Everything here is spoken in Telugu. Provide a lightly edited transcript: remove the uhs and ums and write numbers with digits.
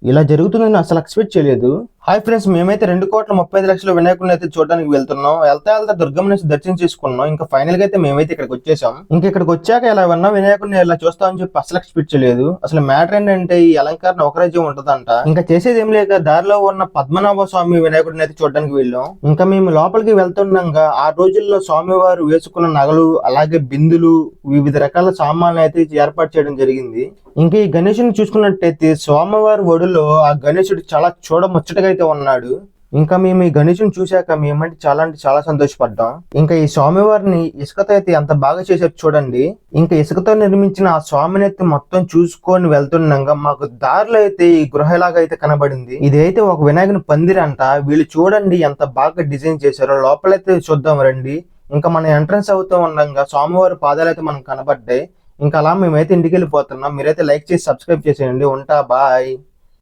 ఇలా జరుగుతుందని అసలు ఎక్స్పెక్ట్ చేయలేదు. హాయ్ ఫ్రెండ్స్, మేమైతే 2,35,00,000 వినాయకుడిని అయితే చూడడానికి వెళ్తున్నాం. వెళ్తా దుర్గమ్మ నుంచి దర్శనం చేసుకున్నాం. ఇంకా ఫైనల్ గా అయితే మేమైతే ఇక్కడికి వచ్చేసాం. ఇంకా ఇక్కడికి వచ్చాక ఇలా ఉన్న వినాయకుడిని ఇలా చూస్తామని చెప్పి అసలు ఎక్స్పెక్ట్ చేయలేదు. అసలు మ్యాటర్ ఏంటంటే ఈ అలంకరణ ఒక రోజే ఉంటదంట. ఇంకా చేసేది ఏం లేక దారిలో ఉన్న పద్మనాభ స్వామి వినాయకుడిని అయితే చూడడానికి వెళ్ళాం. ఇంకా మేము లోపలికి వెళ్తుండగా ఆ రోజుల్లో స్వామివారు వేసుకున్న నగలు, అలాగే బిందులు, వివిధ రకాల సామాన్లు అయితే ఏర్పాటు చేయడం జరిగింది. ఇంకా ఈ గణేశుని చూసుకున్నట్టయితే స్వామివారి ఒడిలో ఆ గణేశుడు చాలా చూడముచ్చటగా అయితే ఉన్నాడు. ఇంకా మేము ఈ గణేశుని చూశాక మేమంటే చాలా సంతోషపడ్డాం. ఇంకా ఈ స్వామివారిని ఇసుకతో అయితే ఎంత బాగా చేశారు చూడండి. ఇంకా ఇసుకతో నిర్మించిన ఆ స్వామిని అయితే మొత్తం చూసుకొని వెళ్తుండగా మాకు దారిలో అయితే ఈ గృహలాగా అయితే కనబడింది. ఇదైతే ఒక వినాయకుని పందిరంట. వీళ్ళు చూడండి ఎంత బాగా డిజైన్ చేశారో. లోపలైతే చూద్దాం రండి. ఇంకా మన ఎంట్రన్స్ అవుతూ ఉండగా స్వామివారి పాదాలు అయితే మనకు కనబడ్డాయి. ఇంకా అలా మేమైతే ఇంటికి వెళ్ళిపోతున్నాం. మీరైతే లైక్ చేసి సబ్స్క్రైబ్ చేసేయండి. ఉంటా, బాయ్.